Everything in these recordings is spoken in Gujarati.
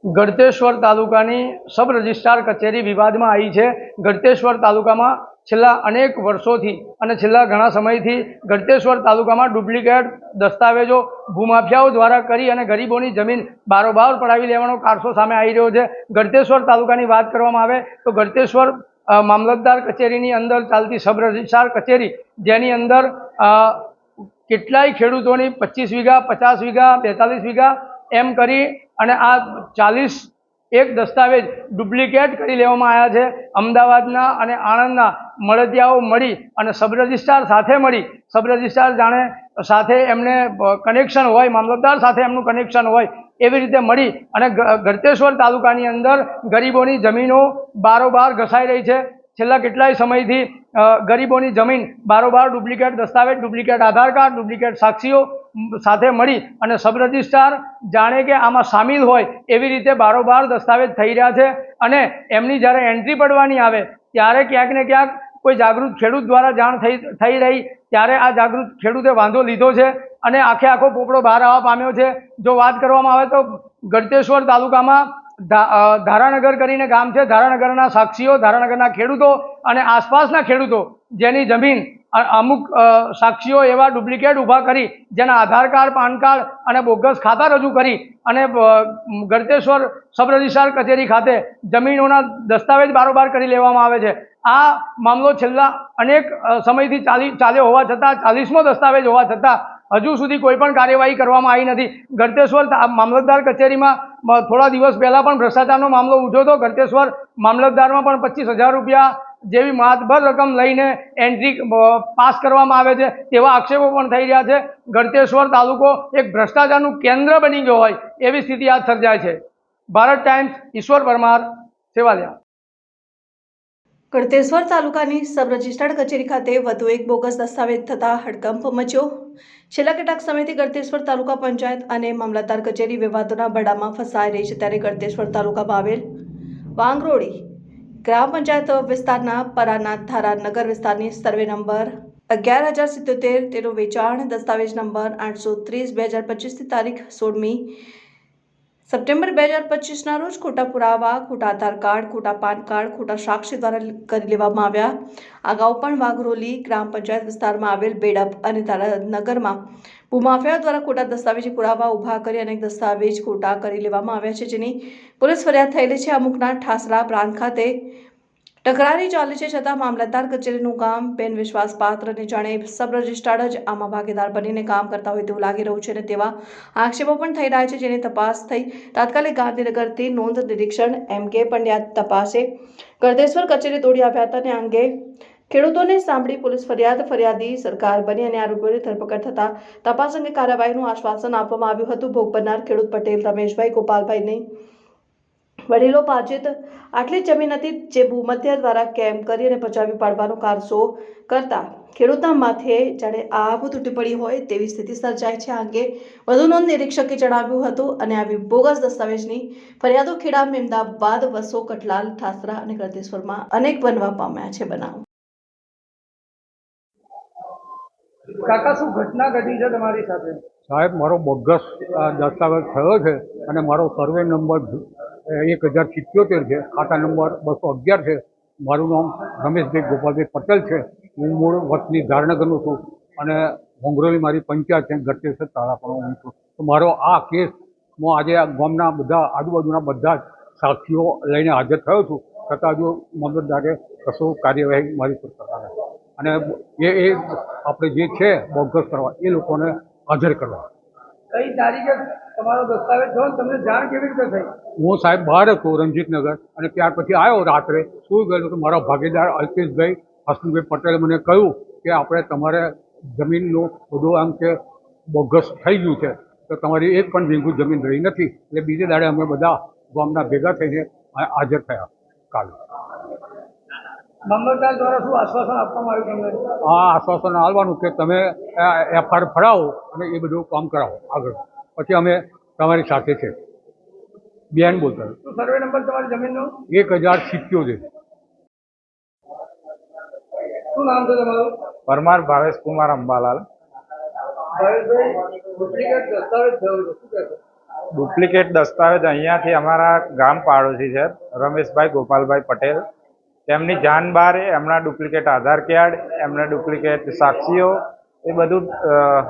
ગળતેશ્વર તાલુકાની સબ રજિસ્ટ્રાર કચેરી વિવાદમાં આવી છે। ગળતેશ્વર તાલુકામાં છેલ્લા અનેક વર્ષોથી અને છેલ્લા ઘણા સમયથી ગળતેશ્વર તાલુકામાં ડુપ્લિકેટ દસ્તાવેજો ભૂમાફિયાઓ દ્વારા કરી અને ગરીબોની જમીન બારોબાર પડાવી લેવાનો કારસો સામે આવી રહ્યો છે। ગળતેશ્વર તાલુકાની વાત કરવામાં આવે તો ગળતેશ્વર મામલતદાર કચેરીની અંદર ચાલતી સબ રજિસ્ટ્રાર કચેરી, જેની અંદર કેટલાય ખેડૂતોની 25 વીઘા, 50 વીઘા, 42 વીઘા એમ કરી અને આ 41 દસ્તાવેજ ડુપ્લિકેટ કરી લેવામાં આવ્યા છે। અમદાવાદના અને આણંદના મળતિયાઓ મળી અને સબ રજિસ્ટ્રાર સાથે મળી, સબ રજિસ્ટ્રાર જાણે સાથે એમને કનેક્શન હોય, મામલતદાર સાથે એમનું કનેક્શન હોય એવી રીતે મળી અને ગળતેશ્વર તાલુકાની અંદર ગરીબોની જમીનો બારોબાર ઘસાઈ રહી છે। છેલ્લા કેટલાય સમયથી ગરીબોની જમીન બારોબાર ડુપ્લિકેટ દસ્તાવેજ, ડુપ્લિકેટ આધાર કાર્ડ, ડુપ્લિકેટ સાક્ષીઓ સાથે મળી અને સબ રજિસ્ટ્રાર જાણે કે આમાં સામેલ હોય એવી રીતે બારોબાર દસ્તાવેજ થઈ રહ્યા છે। અને એમની જ્યારે એન્ટ્રી પડવાની આવે ત્યારે ક્યાંક ને ક્યાંક કોઈ જાગૃત ખેડૂત દ્વારા જાણ થઈ રહી ત્યારે આ જાગૃત ખેડૂતે વાંધો લીધો છે અને આખો પોપડો બહાર આવવા પામ્યો છે। જો વાત કરવામાં આવે તો ગળતેશ્વર તાલુકામાં ધારાનગર કરીને ગામ છે। ધારાનગરના સાક્ષીઓ, ધારાનગરના ખેડૂતો અને આસપાસના ખેડૂતો જેની જમીન અમુક સાક્ષીઓ એવા ડુપ્લિકેટ ઊભા કરી, જેના આધાર કાર્ડ, પાન કાર્ડ અને બોગસ ખાતા રજૂ કરી અને ગળતેશ્વર સબ રજિસ્ટ્રાર કચેરી ખાતે જમીનોના દસ્તાવેજ બારોબાર કરી લેવામાં આવે છે। આ મામલો છેલ્લા અનેક સમયથી ચાલ્યો હોવા છતાં, 40મો દસ્તાવેજ હોવા છતાં હજુ સુધી કોઈ પણ કાર્યવાહી કરવામાં આવી નથી। ગળતેશ્વર મામલતદાર કચેરીમાં થોડા દિવસ પહેલાં પણ ભ્રષ્ટાચારનો મામલો ઉઠ્યો હતો। ગળતેશ્વર મામલતદારમાં પણ 25,000 રૂપિયા જેવી માતબર રકમ લઈને એન્ટ્રી પાસ કરવામાં આવે છે તેવા આક્ષેપો પણ થઈ રહ્યા છે। ગળતેશ્વર તાલુકો એક ભ્રષ્ટાચારનું કેન્દ્ર બની ગયો હોય એવી સ્થિતિ આજ સર્જાય છે। ભારત ટાઈમ્સ, ઈશ્વર પરમાર, સેવાલિયા। ગળતેશ્વર તાલુકાની સબ રજિસ્ટ્રાર કચેરી ખાતે વધુ એક બોગસ દસ્તાવેજ થતા હડકંપ મચ્યો। છેલ્લા કેટલાક સમયથી ગળતેશ્વર તાલુકા પંચાયત અને મામલતદાર કચેરી વિવાદોના બડામાં ફસાઈ રહી છે, ત્યારે ગળતેશ્વર તાલુકામાં આવેલ વાંગરોળી ગ્રામ પંચાયત વિસ્તારના પરાનાથ ધારા નગર વિસ્તારની સર્વે નંબર 11,077, તેનો વેચાણ દસ્તાવેજ નંબર 830/2025 તારીખ 16મી સપ્ટેમ્બર 2025ના રોજ ખોટા પુરાવા, ખોટા આધાર કાર્ડ, ખોટા પાન કાર્ડ, ખોટા સાક્ષી દ્વારા કરી લેવામાં આવ્યા। અગાઉ પણ વાઘરોલી ગ્રામ પંચાયત વિસ્તારમાં આવેલ બેડપ અને ધારાનગરમાં ભૂમાફિયાઓ દ્વારા ખોટા દસ્તાવેજી પુરાવા ઊભા કરી અનેક દસ્તાવેજ ખોટા કરી લેવામાં આવ્યા છે, જેની પોલીસ ફરિયાદ થયેલી છે। અમુકના ઠાસરા પ્રાંત ખાતે તકરારી ચાલે છે, છતાં મામલતદાર કચેરીનું કામ બિનવિશ્વાસપાત્ર અને જાણે સબ રજિસ્ટ્રાર જ આમાં ભાગીદાર બનીને કામ કરતા હોય તેવું લાગી રહ્યું છે અને તેવા આક્ષેપો પણ થઈ રહ્યા છે, જેની તપાસ થઈ તાત્કાલિક ગાંધીનગરથી નોંધ નિરીક્ષણ MK પંડ્યા તપાસે ગળતેશ્વર કચેરી દોડી આવ્યા હતા અને આ અંગે ખેડૂતોને સાંભળી પોલીસ ફરિયાદી સરકાર બની અને આરોપીઓની ધરપકડ થતા તપાસ અંગે કાર્યવાહીનું આશ્વાસન આપવામાં આવ્યું હતું। ભોગ બનનાર ખેડૂત પટેલ રમેશભાઈ ગોપાલભાઈની વડીલો પાજેત આટલી જમીન હતી જે ભૂમધ્ય દ્વારા કેમ કરી અને પચાવી પાડવાનો કારસો કરતા ખેડૂતના માથે જાણે આભ તૂટી પડી હોય તેવી સ્થિતિ સર્જાય છે। આ અંગે વધુ નોંધ નિરીક્ષકે જણાવ્યું હતું અને આવી બોગસ દસ્તાવેજની ફરિયાદો ખેડા, મહેમદાવાદ, વસો, કઠલાલ, ઠાસરા અને ગળતેશ્વરમાં અનેક બનવા પામ્યા છે। બનાવ કાકા, શું ઘટના ઘટી છે તમારી સાથે? સાહેબ, મારો બોગસ દસ્તાવેજ થયો છે અને મારો સર્વે નંબર 1077 છે, ખાતા નંબર 211 છે। મારું નામ રમેશભાઈ ગોપાલભાઈ પટેલ છે। હું મૂળ વતની ધારનગરનો છું અને મોંગરોલી મારી પંચાયત છે, ગળતેશ્વર તાલુકાનો હું છું। તો મારો આ કેસ હું આજે ગામના બધા આજુબાજુના બધા જ સાક્ષીઓ લઈને હાજર થયો છું, છતાં હજુ મામલતદારે કશો કાર્યવાહી મારી પર કરતા નથી અને એ આપણે જે છે બોગસ કરવા એ લોકોને હાજર કરવા। કઈ તારીખે તમારો દસ્તાવેજ થયો, તમને જાણ કેવી રીતે થઈ? હું સાહેબ બહાર હતો રણજીતનગર અને ત્યાર પછી આવ્યો, રાત્રે સુઈ ગયેલો તો મારા ભાગીદાર અલ્પેશભાઈ હસમુખભાઈ પટેલે મને કહ્યું કે આપણે તમારે જમીનનું બધું આમ કે બોગસ થઈ ગયું છે, તો તમારી એક પણ વીઘું જમીન રહી નથી। એટલે બીજે દાડે અમે બધા ગામના ભેગા થઈને હાજર થયા કાલે। મામલતદાર દ્વારા શું આશ્વાસન આપવામાં આવ્યું તમને? આ આશ્વાસન આપવાનું કે તમે FIR ફડાવો અને એ બધું કામ કરાવો આગળ, પછી અમે તમારી સાથે છે। બેન બોલતા શું સર્વે નંબર તમારી જમીનનો? 1077। શું નામ છે તમારું? પરમાર ભાવેશ કુમાર અંબાલાલ। ભાવેશભાઈ, ડુપ્લિકેટ દસ્તાવેજ થયો છે, શું કહેશો? ડુપ્લિકેટ દસ્તાવેજ અહીંયાથી અમારા ગામ પાડોશી છે રમેશભાઈ ગોપાલભાઈ પટેલ, તેમની જાન બહાર એમના ડુપ્લિકેટ આધાર કાર્ડ, એમના ડુપ્લિકેટ સાક્ષીઓ એ બધું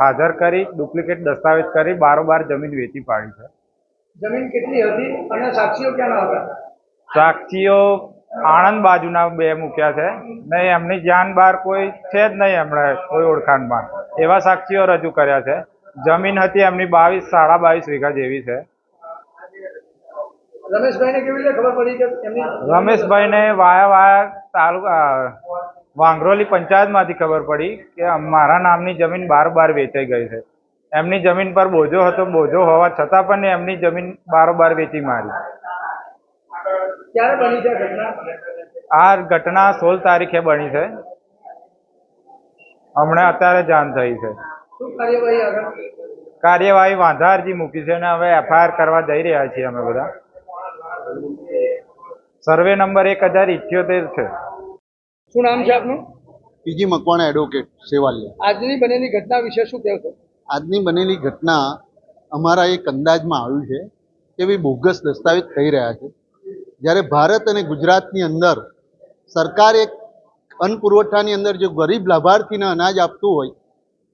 હાજર કરી ડુપ્લિકેટ દસ્તાવેજ કરી બારોબાર જમીન વેચી પાડી છે. જમીન કેટલી હતી અને સાક્ષીઓ ક્યાંના હતા? સાક્ષીઓ આણંદ બાજુના 2 મૂક્યા છે નહીં, એમની જાન બહાર કોઈ છે જ નહીં, એમણે કોઈ ઓળખાણમાં એવા સાક્ષીઓ રજૂ કર્યા છે. જમીન હતી એમની 22 વીઘા જેવી છે. રમેશભાઈને કેવી રીતે ખબર પડી કે એમની? રમેશભાઈને વાયા તાલુકા વાંગરોલી પંચાયતમાંથી ખબર પડી કે મારા નામની જમીન બારોબાર વેચાઈ ગઈ છે. એમની જમીન પર બોજો હતો, બોજો હોવા છતાં પણ એમની જમીન બારોબાર વેચી મારી. ક્યારે બની છે ઘટના? આ ઘટના 16 તારીખે બની છે. હમણાં અત્યારે જાણ થઈ છે. શું કાર્યવાહી આગળ? કાર્યવાહી વાંધા અરજી મૂકી છે અને હવે FIR કરવા જઈ રહ્યા છીએ અમે બધા. સર્વે નંબર 1078 છે. શું નામ છે આપનું? PG Makwana advocate Sevaliya. આજની બનેલી ઘટના વિશે શું કહેશો? આજની બનેલી ઘટના અમારા એક અંદાજમાં આવ્યું છે કે ભાઈ બોગસ દસ્તાવેજ થઈ રહ્યા છે. જ્યારે ભારત અને ગુજરાતની અંદર સરકાર એક અન્ન પુરવઠાની અંદર જો ગરીબ લાભાર્થીને અનાજ આપતું હોય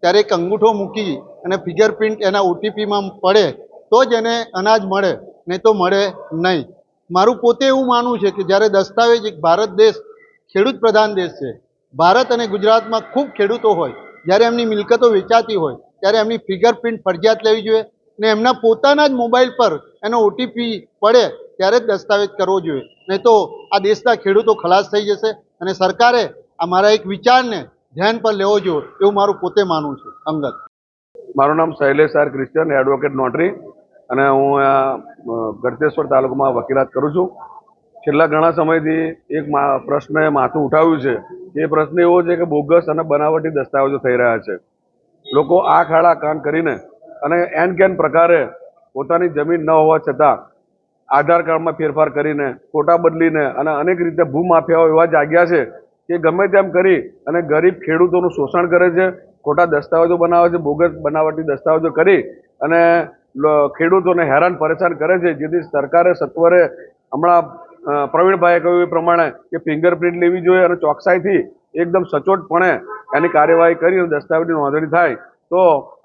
ત્યારે એક અંગૂઠો મૂકી અને ફિંગરપ્રિન્ટ એના OTPમાં પડે તો જ એને અનાજ મળે, નહીં તો મળે નહીં. મારું પોતે એવું માનવું છે કે જ્યારે દસ્તાવેજ એક ભારત દેશ ખેડૂત પ્રધાન દેશ છે, ભારત અને ગુજરાતમાં ખૂબ ખેડૂતો હોય, જ્યારે એમની મિલકતો વેચાતી હોય ત્યારે એમની ફિંગરપ્રિન્ટ ફરજિયાત લેવી જોઈએ ને એમના પોતાના જ મોબાઈલ પર એનો OTP પડે ત્યારે જ દસ્તાવેજ કરવો જોઈએ, નહીં તો આ દેશના ખેડૂતો ખલાસ થઈ જશે. અને સરકારે આ મારા એક વિચારને ધ્યાન પર લેવો જોઈએ એવું મારું પોતે માનવું છે. અંગત મારું નામ Shailesh R Christian, advocate notary, અને હું ગળતેશ્વર તાલુકામાં વકીલાત કરું છું. છેલ્લા ઘણા સમયથી એક પ્રશ્નએ માથું ઉઠાવ્યું છે. એ પ્રશ્ન એવો છે કે બોગસ અને બનાવટી દસ્તાવેજો થઈ રહ્યા છે. લોકો આ ખાડા કાન કરીને અને એન કેન પ્રકારે પોતાની જમીન ન હોવા છતાં આધાર કાર્ડમાં ફેરફાર કરીને, ફોટા બદલીને અને અનેક રીતે ભૂમાફિયાઓ એવા જાગ્યા છે કે ગમે તેમ કરી અને ગરીબ ખેડૂતોનું શોષણ કરે છે, ખોટા દસ્તાવેજો બનાવે છે, બોગસ બનાવટી દસ્તાવેજો કરી અને ખેડૂતોને હેરાન પરેશાન કરે છે. જેથી સરકારે સત્વરે હમણાં પ્રવીણભાઈએ કહ્યું એ પ્રમાણે કે ફિંગરપ્રિન્ટ લેવી જોઈએ અને ચોકસાઈથી એકદમ સચોટપણે એની કાર્યવાહી કરી અને દસ્તાવેજની નોંધણી થાય તો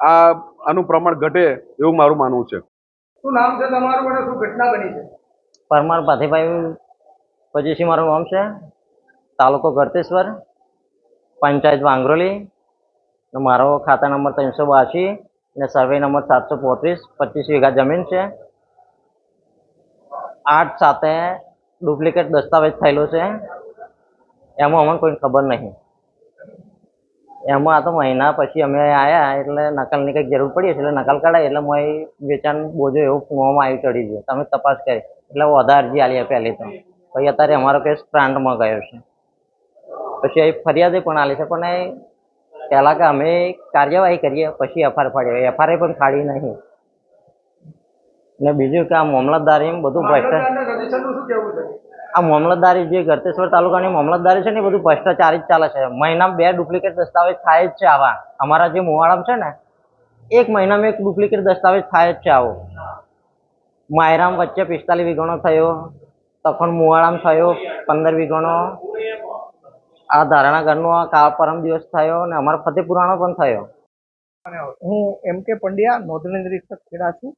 આનું પ્રમાણ ઘટે એવું મારું માનવું છે. શું નામ છે તમારું અને શું ઘટના બની છે? પરમાર પાથીભાઈ પછી મારું નામ છે, તાલુકો ગળતેશ્વર, પંચાયત વાંગરોલી, મારો ખાતા નંબર 382 ને સર્વે નંબર 735, 25 વીઘા જમીન છે. 8 સાથે ડુપ્લિકેટ દસ્તાવેજ થયેલો છે. એમાં અમને કોઈ ખબર નહીં. એમાં આ તો મહિના પછી અમે આવ્યા એટલે નકલની કંઈક જરૂર પડી એટલે નકલ કઢાઈ એટલે મેં વેચાણ બોજો એવું ફોર્મમાં આવી ચડી ગયો. તમે તપાસ કરી એટલે વધારે અરજી આલી પહેલી તો પછી અત્યારે અમારો કેસ પ્રાંતમાં ગયો છે. પછી અહીં ફરિયાદ પણ આલી છે પણ એ પહેલાં કે અમે કાર્યવાહી કરીએ પછી FIR ફાડીએ, FIR પણ ફાડી નહીં. ને બીજું કે આ મામલતદારી બધું ભ્રષ્ટાચાર, આ મામલતદારી જે ગળતેશ્વર તાલુકાની મામલતદારી છે ને એ બધું ભ્રષ્ટાચાર જ ચાલે છે. મહિનામાં 2 ડુપ્લિકેટ દસ્તાવેજ થાય જ છે. આવા અમારા જે મોવાડામાં છે ને 1 મહિનામાં 1 ડુપ્લિકેટ દસ્તાવેજ થાય જ છે. આવો માયરામ વચ્ચે 45 વીઘાનો થયો, તખણ મોવાડામાં થયો 15 વીઘાનો, આ ધારણાગરનો પરમ દિવસ થયો ને અમારા ફતેપુરાનો પણ થયો. હું MK પંડ્યા, નોંધણી નિરીક્ષક ખેડા છું,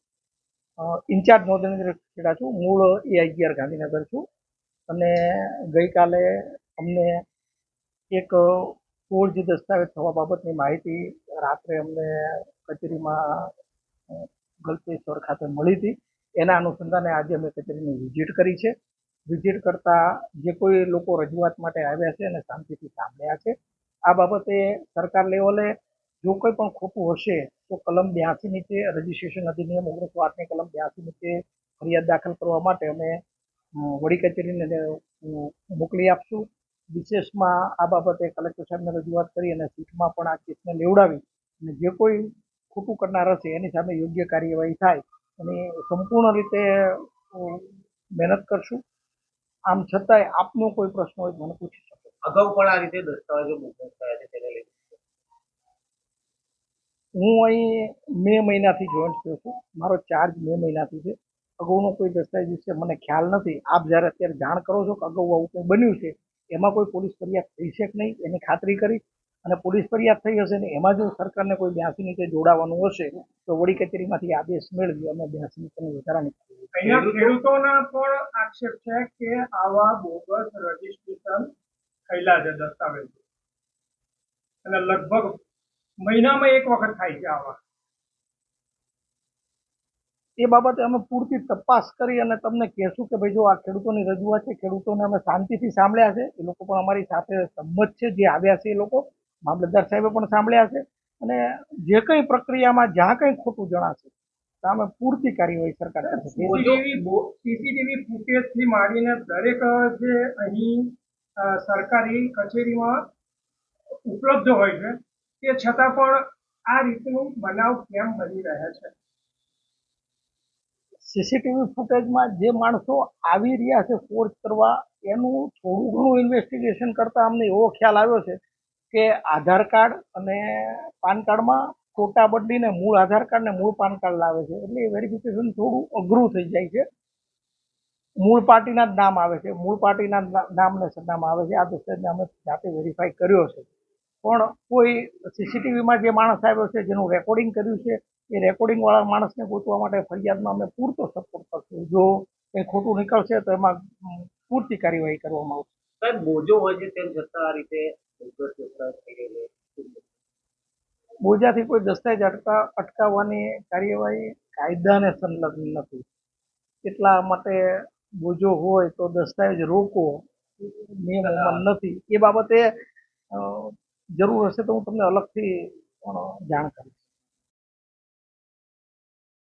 ઇન્ચાર્જ નોંધણી નિરીક્ષક ખેડા છું, મૂળ A11 ગાંધીનગર છું. અને ગઈકાલે અમને એક ફોર્જ દસ્તાવેજ થવા બાબતની માહિતી રાત્રે અમને કચેરીમાં ગળતેશ્વર ખાતે મળી હતી. એના અનુસંધાને આજે અમે કચેરીની વિઝિટ કરી છે. વિઝિટ કરતા જે કોઈ લોકો રજૂઆત માટે આવ્યા છે અને શાંતિથી સાંભળ્યા છે. આ બાબતે સરકાર લેવલે જો કોઈ પણ ખોટું હશે તો કલમ 82 નીચે રજીસ્ટ્રેશન અધિનિયમ 1908ની કલમ 82 નીચે ફરિયાદ દાખલ કરવા માટે અમે વડી કચેરીને મોકલી આપશું. વિશેષમાં આ બાબતે કલેક્ટર સાહેબને રજૂઆત કરી અને સીટમાં પણ આ કેસને લેવડાવી અને જે કોઈ ખોટું કરનાર હશે એની સામે યોગ્ય કાર્યવાહી થાય એની સંપૂર્ણ રીતે મહેનત કરશું. આમ છતાંય આપનો કોઈ પ્રશ્ન હોય મને પૂછી શકો. અગાઉ પણ આ રીતે દસ્તાવેજો બોગસ થયા છે તેને લઈને હું અહીં મે મહિનાથી જોઈન્ટ થયો છું. મારો ચાર્જ મે મહિનાથી છે. અગાઉનો કોઈ દસ્તાવેજ વિશે મને ખ્યાલ નથી. આપ જ્યારે અત્યારે જાણ કરો છો કે અગાઉ આવું કંઈ બન્યું છે, એમાં કોઈ પોલીસ ફરિયાદ થઈ છે કે નહીં એની ખાતરી કરી, અને પોલીસ ફરિયાદ થઈ હશે ને એમાં જો સરકારને કોઈ 82 નીચે જોડાવાનું હશે તો વડી કચેરીમાંથી આદેશ મેળવી અમે 82 નીચેની વધારાની અહીંયા ખેડૂતોના પણ આક્ષેપ છે કે આવા બોગસ રજીસ્ટ્રેશન થયેલા છે દસ્તાવેજો, અને લગભગ મહિનામાં એક વખત થાય છે આવા. એ બાબતે અમે પૂરતી તપાસ કરી અને તમને કહેશું કે ભાઈ જો આ ખેડૂતોની રજૂઆત છે, ખેડૂતોને અમે શાંતિથી સાંભળ્યા છે, એ લોકો પણ અમારી સાથે સંમત છે, જે આવ્યા છે એ લોકો મામલતદાર સાહેબે પણ સાંભળ્યા છે, અને જે કંઈ પ્રક્રિયામાં જ્યાં કંઈ ખોટું જણાશે તો અમે પૂરતી કાર્યવાહી સરકાર કરશે. સીસીટીવી ફૂટેજથી માંડીને દરેક જે અહીં સરકારી કચેરીમાં ઉપલબ્ધ હોય છે તે છતાં પણ આ રીતનું બનાવ કેમ બની રહ્યા છે? સીસીટીવી ફૂટેજમાં જે માણસો આવી રહ્યા છે ફોર્જ કરવા, એનું થોડું ઘણું ઇન્વેસ્ટિગેશન કરતાં અમને એવો ખ્યાલ આવ્યો છે કે આધાર કાર્ડ અને પાન કાર્ડમાં ફોટા બદલીને મૂળ આધાર કાર્ડ ને મૂળ પાન કાર્ડ લાવે છે, એટલે વેરિફિકેશન થોડું અઘરું થઈ જાય છે. મૂળ પાર્ટીના જ નામ આવે છે, મૂળ પાર્ટીના નામ ને સરનામા આવે છે. આ દસ્તાવેજને અમે જાતે વેરીફાઈ કર્યો છે, પણ કોઈ સીસીટીવીમાં જે માણસ આવ્યો છે જેનું રેકોર્ડિંગ કર્યું છે એ રેકોર્ડિંગ વાળા માણસને ગોતવા માટે ફરિયાદમાં અમે પૂરતો સપોર્ટ કરશું. જો કંઈ ખોટું નીકળશે તો એમાં પૂરતી કાર્યવાહી કરવામાં આવશે. સાહેબ, બોજો હોય છે તેમ છતાં આ રીતે બોજાથી કોઈ દસ્તાવેજ અટકાવવાની કાર્યવાહી કાયદાને સંલગ્ન નથી. એટલા માટે બોજો હોય તો દસ્તાવેજ રોકો નિયમ અમલ નથી. એ બાબતે જરૂર હશે તો હું તમને અલગથી પણ જાણ કરીશ.